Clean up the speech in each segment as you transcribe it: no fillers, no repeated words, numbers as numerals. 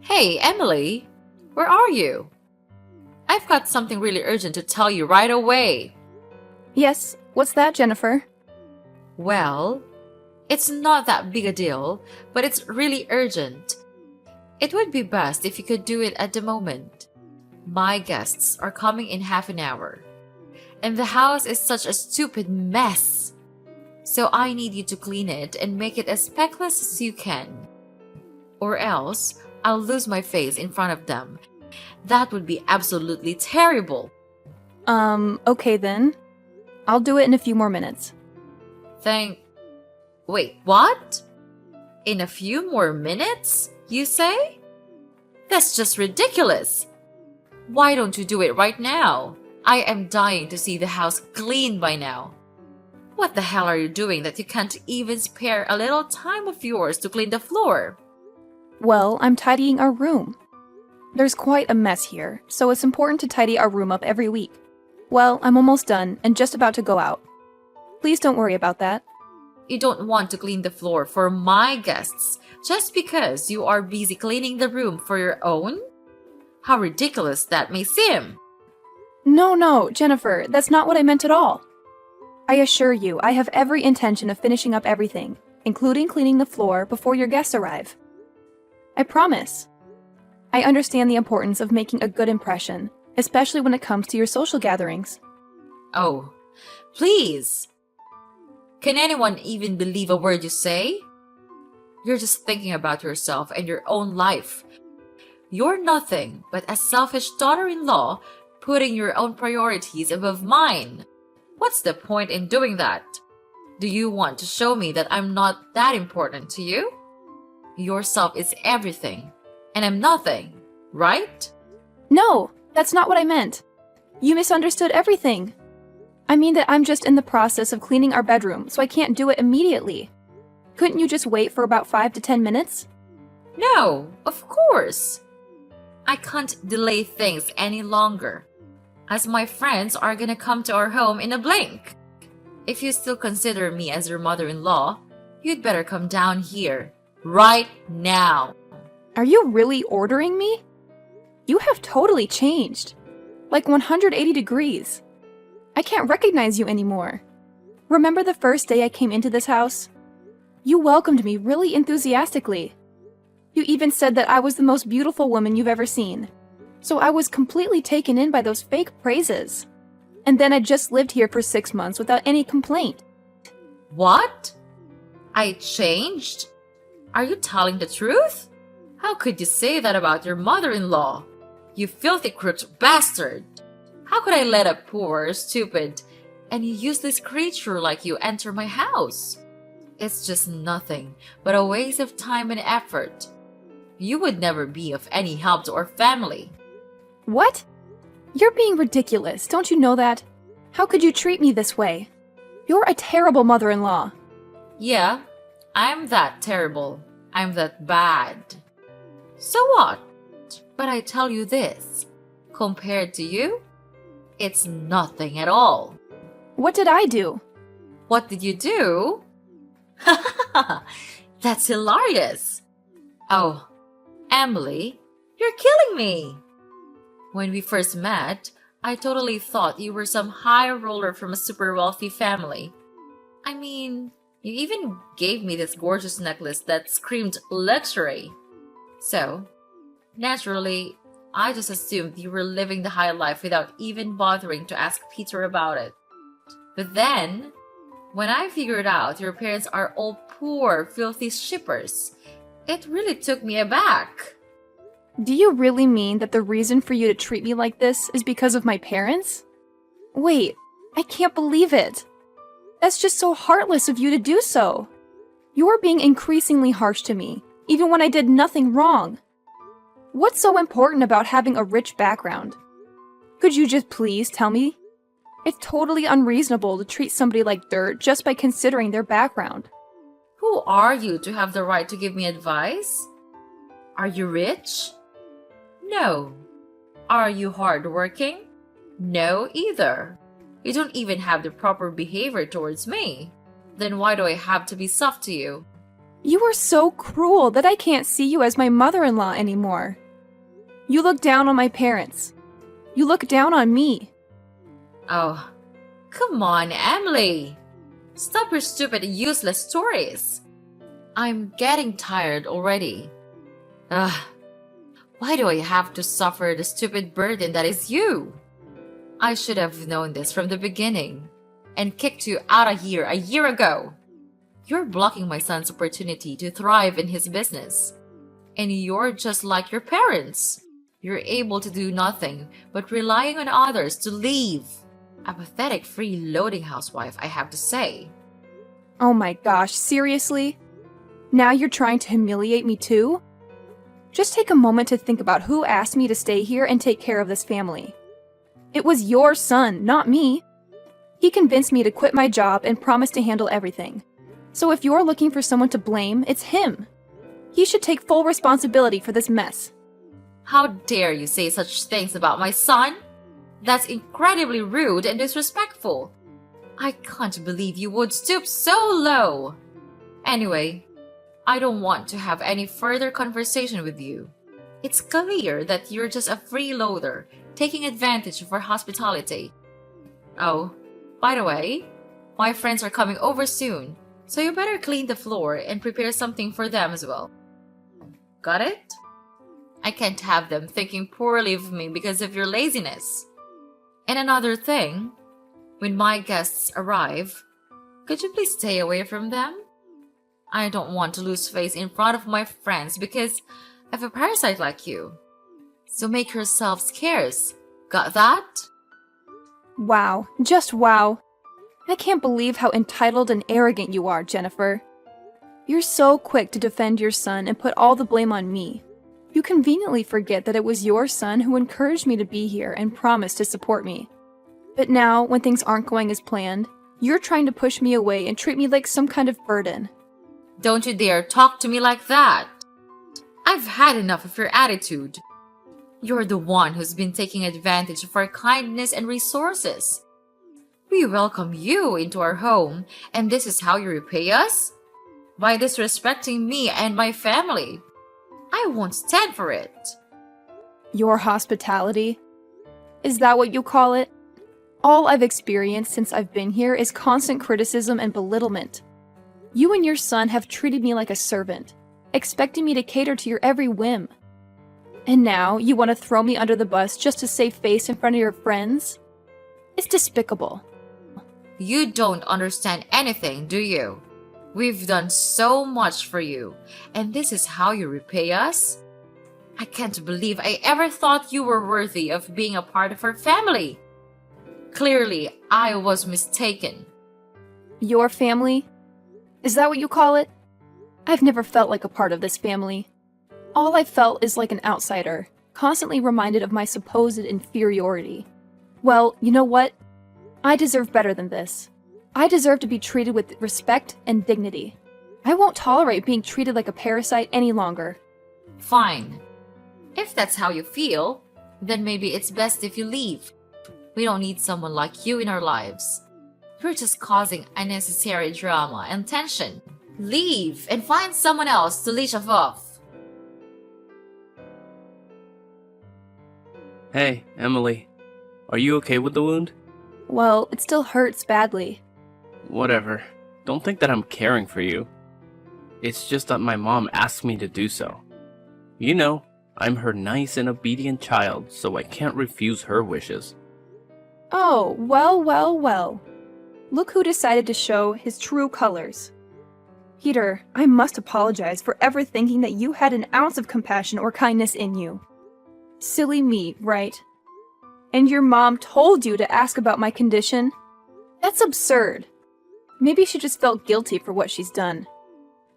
Hey, Emily, where are you? I've got something really urgent to tell you right away. Yes, what's that, Jennifer? Well, it's not that big a deal, but it's really urgent. It would be best if you could do it at the moment. My guests are coming in half an hour, and the house is such a stupid mess. So I need you to clean it and make it as speckless as you can. Or else, I'll lose my face in front of them. That would be absolutely terrible. Okay then. I'll do it in a few more minutes. Wait, what? In a few more minutes, you say? That's just ridiculous. Why don't you do it right now? I am dying to see the house clean by now. What the hell are you doing that you can't even spare a little time of yours to clean the floor? Well, I'm tidying our room. There's quite a mess here, so it's important to tidy our room up every week. Well, I'm almost done and just about to go out. Please don't worry about that. You don't want to clean the floor for my guests just because you are busy cleaning the room for your own? How ridiculous that may seem. No, Jennifer, that's not what I meant at all. I assure you, I have every intention of finishing up everything, including cleaning the floor before your guests arrive. I promise. I understand the importance of making a good impression, especially when it comes to your social gatherings. Oh, please. Can anyone even believe a word you say? You're just thinking about yourself and your own life. You're nothing but a selfish daughter-in-law putting your own priorities above mine. What's the point in doing that? Do you want to show me that I'm not that important to you? Yourself is everything, and I'm nothing, right? No, that's not what I meant. You misunderstood everything. I mean that I'm just in the process of cleaning our bedroom, so I can't do it immediately. Couldn't you just wait for about 5 to 10 minutes? No, of course. I can't delay things any longer, as my friends are gonna come to our home in a blink. If you still consider me as your mother-in-law, you'd better come down here, right now. Are you really ordering me? You have totally changed. Like 180 degrees. I can't recognize you anymore. Remember the first day I came into this house? You welcomed me really enthusiastically. You even said that I was the most beautiful woman you've ever seen. So I was completely taken in by those fake praises. And then I just lived here for 6 months without any complaint. What? I changed? Are you telling the truth? How could you say that about your mother-in-law? You filthy crooked bastard! How could I let a poor, stupid, and useless creature like you enter my house? It's just nothing but a waste of time and effort. You would never be of any help to our family. What? You're being ridiculous, don't you know that? How could you treat me this way? You're a terrible mother-in-law. Yeah, I'm that terrible. I'm that bad. So what? But I tell you this, compared to you, it's nothing at all. What did I do? What did you do? That's hilarious. Oh, Emily, you're killing me. When we first met, I totally thought you were some high roller from a super wealthy family. I mean, you even gave me this gorgeous necklace that screamed luxury. So, naturally, I just assumed you were living the high life without even bothering to ask Peter about it. But then, when I figured out your parents are all poor, filthy shippers, it really took me aback. Do you really mean that the reason for you to treat me like this is because of my parents? Wait, I can't believe it. That's just so heartless of you to do so. You're being increasingly harsh to me, even when I did nothing wrong. What's so important about having a rich background? Could you just please tell me? It's totally unreasonable to treat somebody like dirt just by considering their background. Who are you to have the right to give me advice? Are you rich? No. Are you hardworking? No either. You don't even have the proper behavior towards me. Then why do I have to be soft to you? You are so cruel that I can't see you as my mother-in-law anymore. You look down on my parents. You look down on me. Oh, come on, Emily. Stop your stupid, useless stories. I'm getting tired already. Ugh. Why do I have to suffer the stupid burden that is you? I should have known this from the beginning and kicked you out of here a year ago. You're blocking my son's opportunity to thrive in his business. And you're just like your parents. You're able to do nothing but relying on others to leave. A pathetic freeloading housewife, I have to say. Oh my gosh, seriously? Now you're trying to humiliate me too? Just take a moment to think about who asked me to stay here and take care of this family. It was your son, not me. He convinced me to quit my job and promised to handle everything. So if you're looking for someone to blame, it's him. He should take full responsibility for this mess. How dare you say such things about my son? That's incredibly rude and disrespectful. I can't believe you would stoop so low. Anyway, I don't want to have any further conversation with you. It's clear that you're just a freeloader, taking advantage of our hospitality. Oh, by the way, my friends are coming over soon, so you better clean the floor and prepare something for them as well. Got it? I can't have them thinking poorly of me because of your laziness. And another thing, when my guests arrive, could you please stay away from them? I don't want to lose face in front of my friends because of a parasite like you. So make yourself scarce. Got that? Wow, just wow. I can't believe how entitled and arrogant you are, Jennifer. You're so quick to defend your son and put all the blame on me. You conveniently forget that it was your son who encouraged me to be here and promised to support me. But now, when things aren't going as planned, you're trying to push me away and treat me like some kind of burden. Don't you dare talk to me like that. I've had enough of your attitude. You're the one who's been taking advantage of our kindness and resources. We welcome you into our home, and this is how you repay us? By disrespecting me and my family. I won't stand for it. Your hospitality? Is that what you call it? All I've experienced since I've been here is constant criticism and belittlement. You and your son have treated me like a servant, expecting me to cater to your every whim. And now you want to throw me under the bus just to save face in front of your friends? It's despicable. You don't understand anything, do you? We've done so much for you, and this is how you repay us? I can't believe I ever thought you were worthy of being a part of our family. Clearly, I was mistaken. Your family? Is that what you call it? I've never felt like a part of this family. All I've felt is like an outsider, constantly reminded of my supposed inferiority. Well, you know what? I deserve better than this. I deserve to be treated with respect and dignity. I won't tolerate being treated like a parasite any longer. Fine. If that's how you feel, then maybe it's best if you leave. We don't need someone like you in our lives. You're just causing unnecessary drama and tension. Leave and find someone else to leech off. Hey, Emily. Are you okay with the wound? Well, it still hurts badly. Whatever. Don't think that I'm caring for you. It's just that my mom asked me to do so. You know, I'm her nice and obedient child, so I can't refuse her wishes. Oh, well, well, well. Look who decided to show his true colors. Peter, I must apologize for ever thinking that you had an ounce of compassion or kindness in you. Silly me, right? And your mom told you to ask about my condition? That's absurd. Maybe she just felt guilty for what she's done.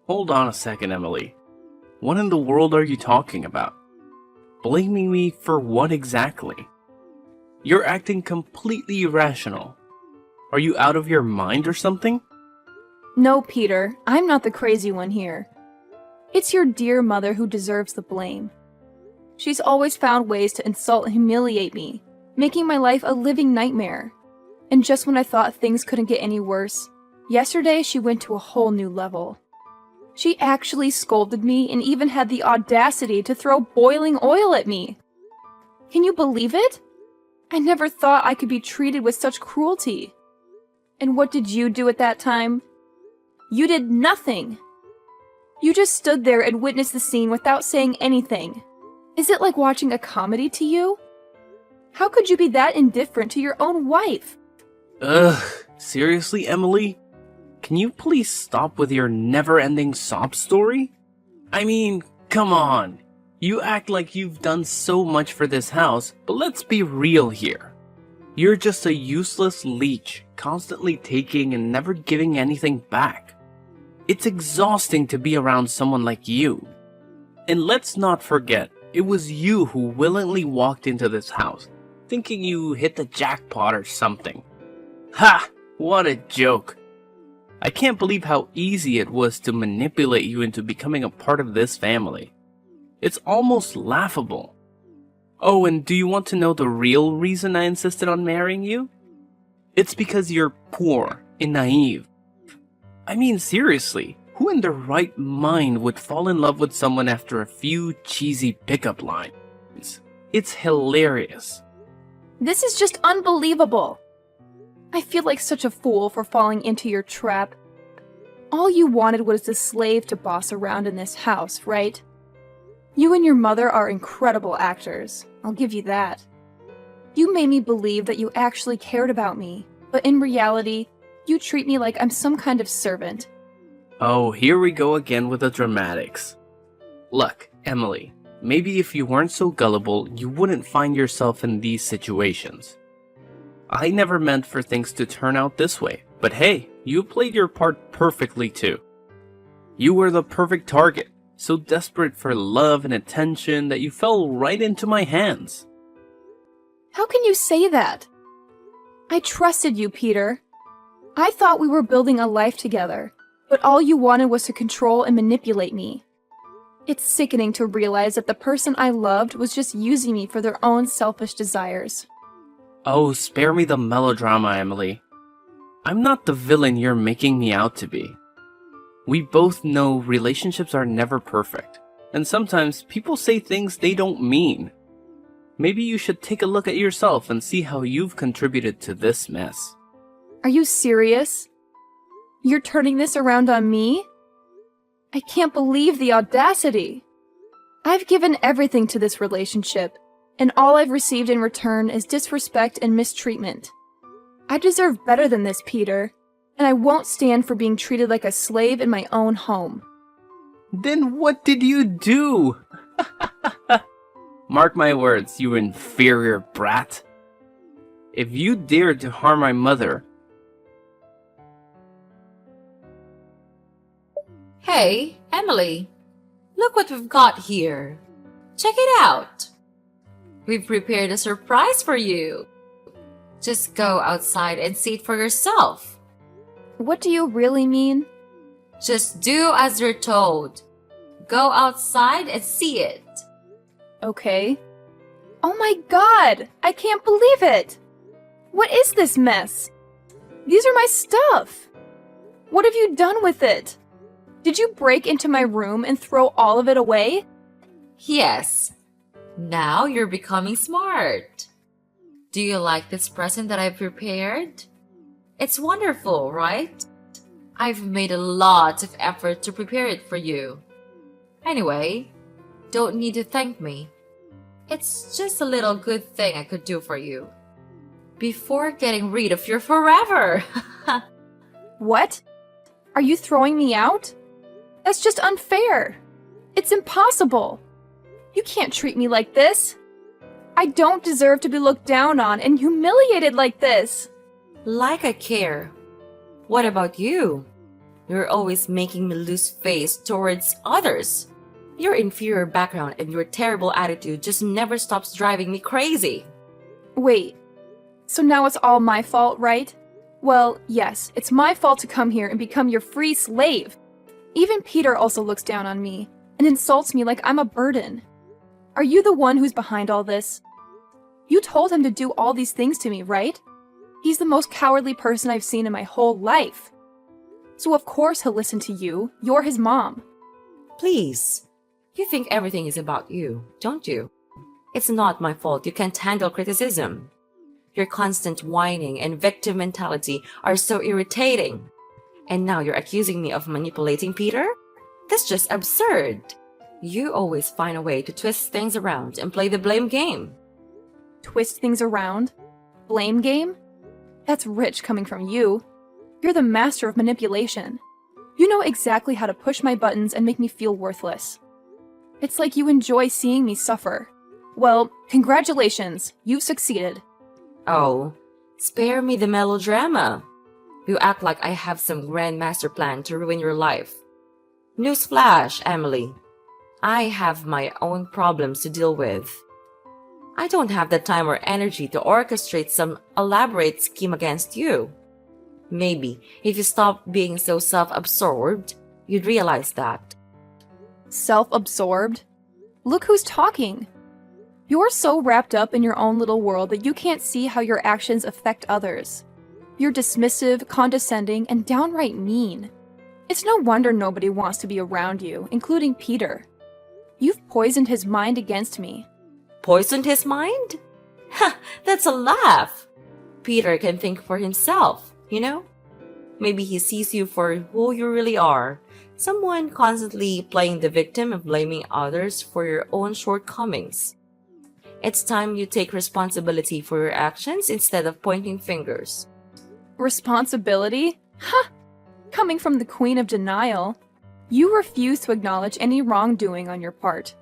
Hold on a second, Emily. What in the world are you talking about? Blaming me for what exactly? You're acting completely irrational. Are you out of your mind or something? No, Peter, I'm not the crazy one here. It's your dear mother who deserves the blame. She's always found ways to insult and humiliate me, making my life a living nightmare. And just when I thought things couldn't get any worse, yesterday she went to a whole new level. She actually scolded me and even had the audacity to throw boiling oil at me. Can you believe it? I never thought I could be treated with such cruelty. And what did you do at that time? You did nothing. You just stood there and witnessed the scene without saying anything. Is it like watching a comedy to you? How could you be that indifferent to your own wife? Ugh, seriously, Emily? Can you please stop with your never-ending sob story? I mean, come on. You act like you've done so much for this house, but let's be real here. You're just a useless leech, constantly taking and never giving anything back. It's exhausting to be around someone like you. And let's not forget, it was you who willingly walked into this house, thinking you hit the jackpot or something. Ha! What a joke. I can't believe how easy it was to manipulate you into becoming a part of this family. It's almost laughable. Oh, and do you want to know the real reason I insisted on marrying you? It's because you're poor and naive. I mean, seriously, who in their right mind would fall in love with someone after a few cheesy pickup lines? It's hilarious. This is just unbelievable. I feel like such a fool for falling into your trap. All you wanted was a slave to boss around in this house, right? You and your mother are incredible actors. I'll give you that. You made me believe that you actually cared about me, but in reality, you treat me like I'm some kind of servant. Oh, here we go again with the dramatics. Look, Emily, maybe if you weren't so gullible, you wouldn't find yourself in these situations. I never meant for things to turn out this way, but hey, you played your part perfectly too. You were the perfect target, so desperate for love and attention that you fell right into my hands. How can you say that? I trusted you, Peter. I thought we were building a life together, but all you wanted was to control and manipulate me. It's sickening to realize that the person I loved was just using me for their own selfish desires. Oh, spare me the melodrama, Emily. I'm not the villain you're making me out to be. We both know relationships are never perfect, and sometimes people say things they don't mean. Maybe you should take a look at yourself and see how you've contributed to this mess. Are you serious? You're turning this around on me? I can't believe the audacity. I've given everything to this relationship, and all I've received in return is disrespect and mistreatment. I deserve better than this, Peter, and I won't stand for being treated like a slave in my own home. Then what did you do? Mark my words, you inferior brat. If you dared to harm my mother... Hey, Emily, look what we've got here. Check it out. We've prepared a surprise for you. Just go outside and see it for yourself. What do you really mean? Just do as you're told. Go outside and see it. Okay. Oh my god! I can't believe it! What is this mess? These are my stuff! What have you done with it? Did you break into my room and throw all of it away? Yes. Now you're becoming smart. Do you like this present that I've prepared? It's wonderful, right? I've made a lot of effort to prepare it for you. Anyway, don't need to thank me. It's just a little good thing I could do for you. Before getting rid of you forever. What? Are you throwing me out? That's just unfair. It's impossible. You can't treat me like this. I don't deserve to be looked down on and humiliated like this. Like I care. What about you? You're always making me lose face towards others. Your inferior background and your terrible attitude just never stops driving me crazy. Wait, so now it's all my fault, right? Well, yes, it's my fault to come here and become your free slave. Even Peter also looks down on me and insults me like I'm a burden. Are you the one who's behind all this? You told him to do all these things to me, right? He's the most cowardly person I've seen in my whole life. So of course he'll listen to you. You're his mom. Please. You think everything is about you, don't you? It's not my fault you can't handle criticism. Your constant whining and victim mentality are so irritating. And now you're accusing me of manipulating Peter? That's just absurd. You always find a way to twist things around and play the blame game. Twist things around? Blame game? That's rich coming from you. You're the master of manipulation. You know exactly how to push my buttons and make me feel worthless. It's like you enjoy seeing me suffer. Well, congratulations, you've succeeded. Oh, spare me the melodrama. You act like I have some grand master plan to ruin your life. Newsflash, Emily. I have my own problems to deal with. I don't have the time or energy to orchestrate some elaborate scheme against you. Maybe if you stopped being so self-absorbed, you'd realize that. Self-absorbed? Look who's talking. You're so wrapped up in your own little world that you can't see how your actions affect others. You're dismissive, condescending, and downright mean. It's no wonder nobody wants to be around you, including Peter. You've poisoned his mind against me. Poisoned his mind? Ha, that's a laugh. Peter can think for himself, you know? Maybe he sees you for who you really are. Someone constantly playing the victim and blaming others for your own shortcomings. It's time you take responsibility for your actions instead of pointing fingers. Responsibility? Ha! Coming from the Queen of Denial, you refuse to acknowledge any wrongdoing on your part.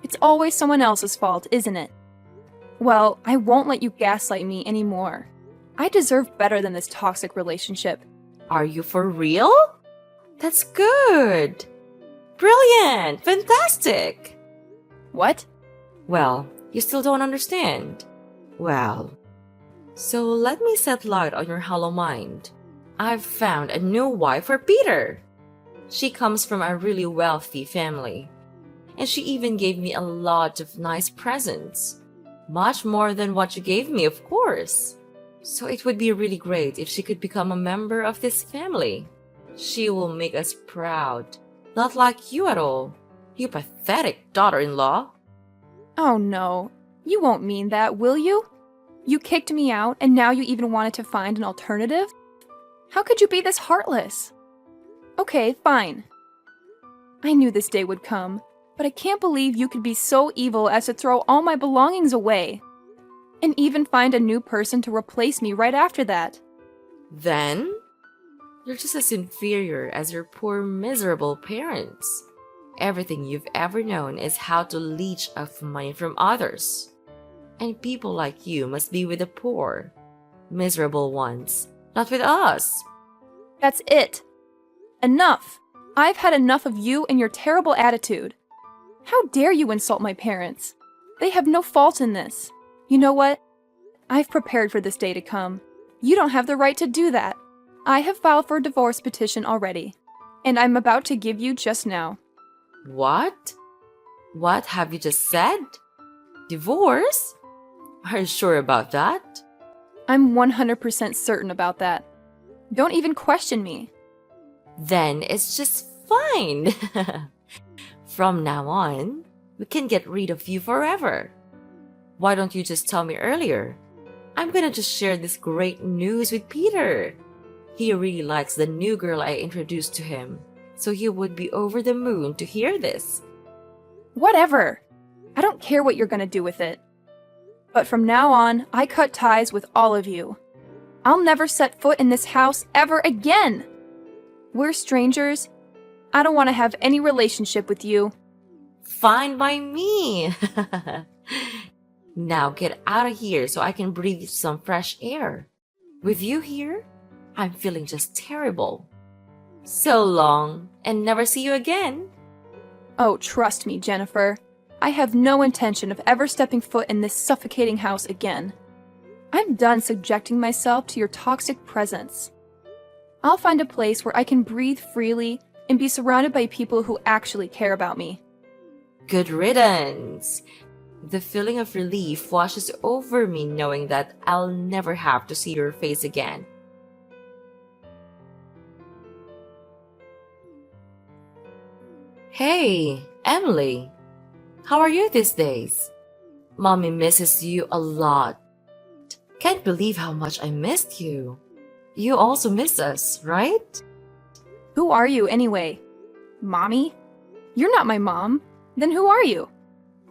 It's always someone else's fault, isn't it? Well, I won't let you gaslight me anymore. I deserve better than this toxic relationship. Are you for real? That's good. Brilliant. Fantastic. What? Well, you still don't understand. Well, so let me set light on your hollow mind. I've found a new wife for Peter. She comes from a really wealthy family. And she even gave me a lot of nice presents. Much more than what you gave me, of course. So it would be really great if she could become a member of this family. She will make us proud. Not like you at all. You pathetic daughter-in-law. Oh no, you won't mean that, will you? You kicked me out and now you even wanted to find an alternative? How could you be this heartless? Okay, fine. I knew this day would come, but I can't believe you could be so evil as to throw all my belongings away. And even find a new person to replace me right after that. Then, you're just as inferior as your poor miserable parents. Everything you've ever known is how to leech off money from others. And people like you must be with the poor, miserable ones, not with us. That's it. Enough. I've had enough of you and your terrible attitude. How dare you insult my parents? They have no fault in this. You know what? I've prepared for this day to come. You don't have the right to do that. I have filed for a divorce petition already, and I'm about to give you just now. What? What have you just said? Divorce? Are you sure about that? I'm 100% certain about that. Don't even question me. Then it's just fine. From now on, we can get rid of you forever. Why don't you just tell me earlier? I'm gonna just share this great news with Peter. He really likes the new girl I introduced to him, so he would be over the moon to hear this. Whatever. I don't care what you're gonna do with it. But from now on, I cut ties with all of you. I'll never set foot in this house ever again. We're strangers. I don't want to have any relationship with you. Fine by me. Now get out of here so I can breathe some fresh air. With you here, I'm feeling just terrible. So long, and never see you again. Oh, trust me, Jennifer. I have no intention of ever stepping foot in this suffocating house again. I'm done subjecting myself to your toxic presence. I'll find a place where I can breathe freely and be surrounded by people who actually care about me. Good riddance. The feeling of relief washes over me knowing that I'll never have to see your face again. Hey, Emily. How are you these days? Mommy misses you a lot. Can't believe how much I missed you. You also miss us, right? Who are you anyway? Mommy? You're not my mom. Then who are you?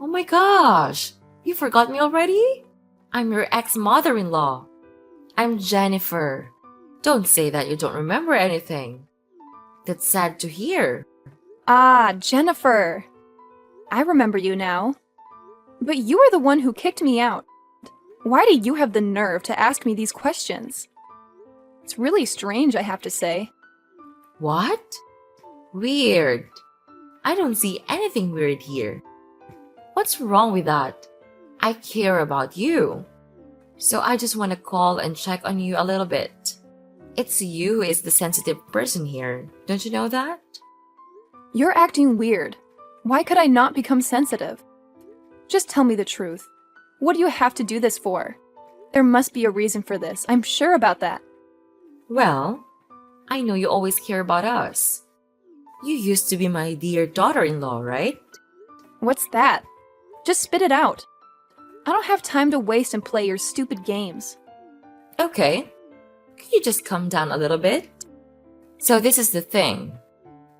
Oh my gosh, you forgot me already? I'm your ex-mother-in-law. I'm Jennifer. Don't say that you don't remember anything. That's sad to hear. Ah, Jennifer. I remember you now. But you are the one who kicked me out. Why do you have the nerve to ask me these questions? It's really strange, I have to say. What? Weird. I don't see anything weird here. What's wrong with that? I care about you. So I just want to call and check on you a little bit. It's you who is the sensitive person here. Don't you know that? You're acting weird. Why could I not become sensitive? Just tell me the truth. What do you have to do this for? There must be a reason for this. I'm sure about that. Well, I know you always care about us. You used to be my dear daughter-in-law, right? What's that? Just spit it out. I don't have time to waste and play your stupid games. Okay. Can you just calm down a little bit? So this is the thing.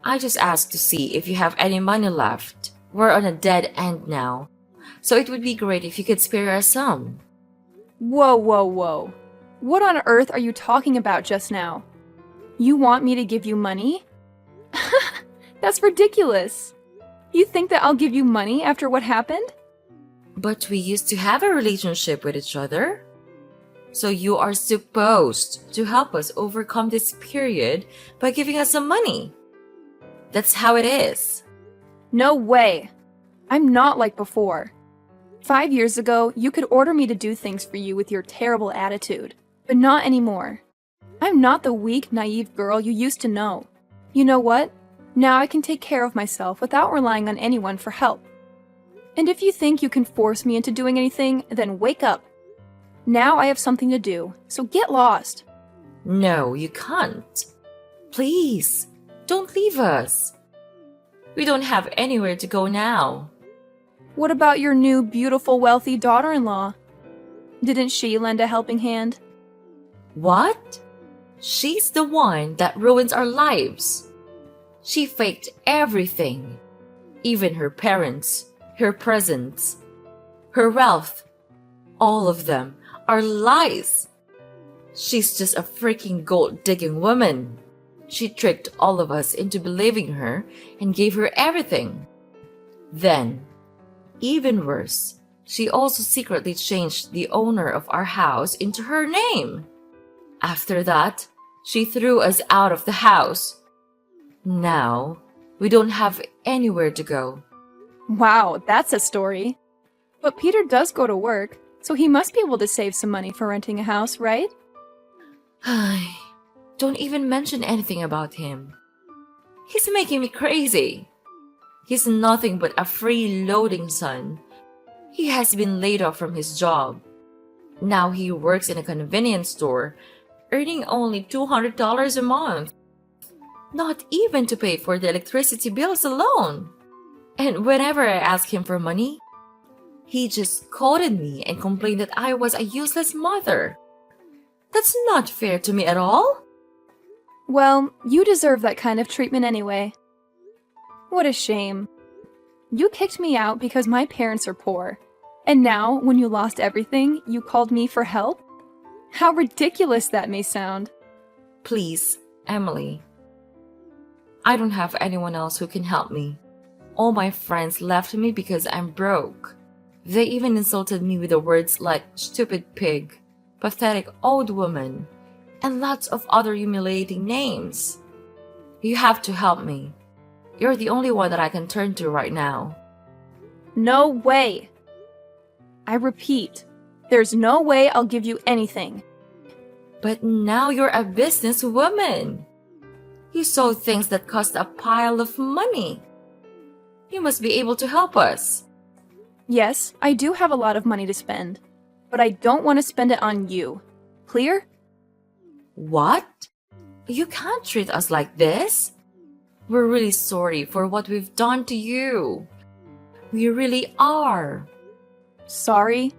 I just asked to see if you have any money left. We're on a dead end now. So it would be great if you could spare us some. Whoa, whoa, whoa. What on earth are you talking about just now? You want me to give you money? That's ridiculous. You think that I'll give you money after what happened? But we used to have a relationship with each other. So you are supposed to help us overcome this period by giving us some money. That's how it is. No way. I'm not like before. 5 years ago, you could order me to do things for you with your terrible attitude, but not anymore. I'm not the weak, naive girl you used to know. You know what? Now I can take care of myself without relying on anyone for help. And if you think you can force me into doing anything, then wake up. Now I have something to do, so get lost. No, you can't. Please, don't leave us. We don't have anywhere to go now. What about your new, beautiful, wealthy daughter-in-law? Didn't she lend a helping hand? What? She's the one that ruins our lives. She faked everything. Even her parents, her presents, her wealth. All of them are lies. She's just a freaking gold-digging woman. She tricked all of us into believing her and gave her everything. Then, even worse, she also secretly changed the owner of our house into her name. After that, she threw us out of the house. Now, we don't have anywhere to go. Wow, that's a story. But Peter does go to work, so he must be able to save some money for renting a house, right? Don't even mention anything about him. He's making me crazy. He's nothing but a freeloading son. He has been laid off from his job. Now he works in a convenience store, earning only $200 a month. Not even to pay for the electricity bills alone. And whenever I ask him for money, he just scolded me and complained that I was a useless mother. That's not fair to me at all. Well, you deserve that kind of treatment anyway. What a shame. You kicked me out because my parents are poor. And now, when you lost everything, you called me for help? How ridiculous that may sound. Please, Emily. I don't have anyone else who can help me. All my friends left me because I'm broke. They even insulted me with the words like stupid pig, pathetic old woman, and lots of other humiliating names. You have to help me. You're the only one that I can turn to right now. No way. I repeat, there's no way I'll give you anything. But now you're a businesswoman. You sold things that cost a pile of money. You must be able to help us. Yes, I do have a lot of money to spend, but I don't want to spend it on you. Clear? What? You can't treat us like this. We're really sorry for what we've done to you. We really are. Sorry?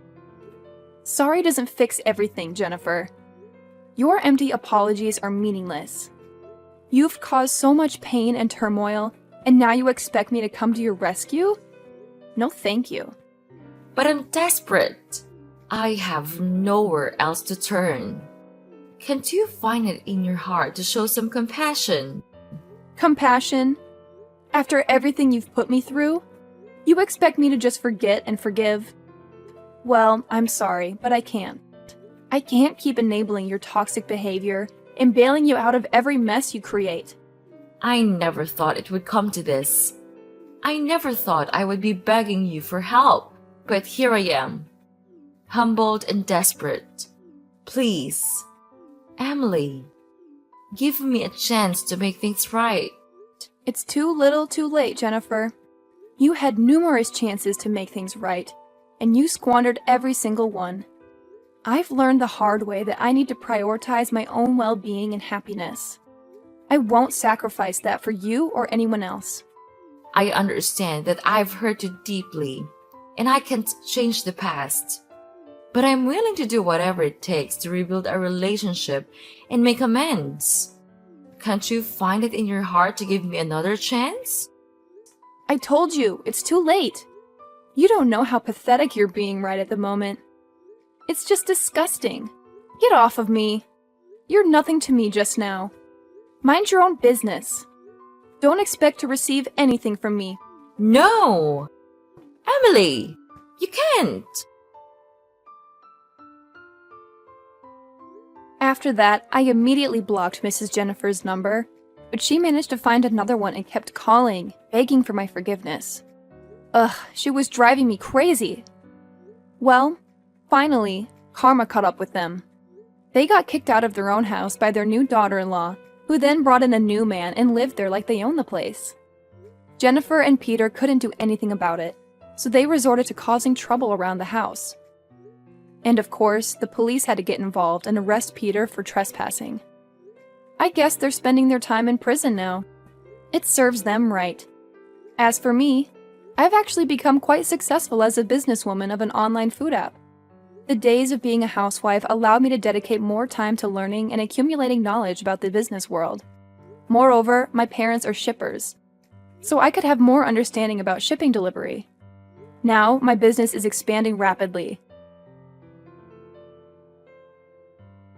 Sorry doesn't fix everything, Jennifer. Your empty apologies are meaningless. You've caused so much pain and turmoil, and now you expect me to come to your rescue? No, thank you. But I'm desperate. I have nowhere else to turn. Can't you find it in your heart to show some compassion? Compassion? After everything you've put me through? You expect me to just forget and forgive? Well, I'm sorry, but I can't. I can't keep enabling your toxic behavior and bailing you out of every mess you create. I never thought it would come to this. I never thought I would be begging you for help, but here I am, humbled and desperate. Please, Emily, give me a chance to make things right. It's too little too late, Jennifer. You had numerous chances to make things right, and you squandered every single one. I've learned the hard way that I need to prioritize my own well-being and happiness. I won't sacrifice that for you or anyone else. I understand that I've hurt you deeply, and I can't change the past. But I'm willing to do whatever it takes to rebuild our relationship and make amends. Can't you find it in your heart to give me another chance? I told you, it's too late. You don't know how pathetic you're being right at the moment. It's just disgusting. Get off of me. You're nothing to me just now. Mind your own business. Don't expect to receive anything from me. No! Emily, you can't! After that, I immediately blocked Mrs. Jennifer's number, but she managed to find another one and kept calling, begging for my forgiveness. Ugh, she was driving me crazy. Well, finally, karma caught up with them. They got kicked out of their own house by their new daughter-in-law, who then brought in a new man and lived there like they owned the place. Jennifer and Peter couldn't do anything about it, so they resorted to causing trouble around the house. And of course, the police had to get involved and arrest Peter for trespassing. I guess they're spending their time in prison now. It serves them right. As for me, I've actually become quite successful as a businesswoman of an online food app. The days of being a housewife allowed me to dedicate more time to learning and accumulating knowledge about the business world. Moreover, my parents are shippers, so I could have more understanding about shipping delivery. Now, my business is expanding rapidly,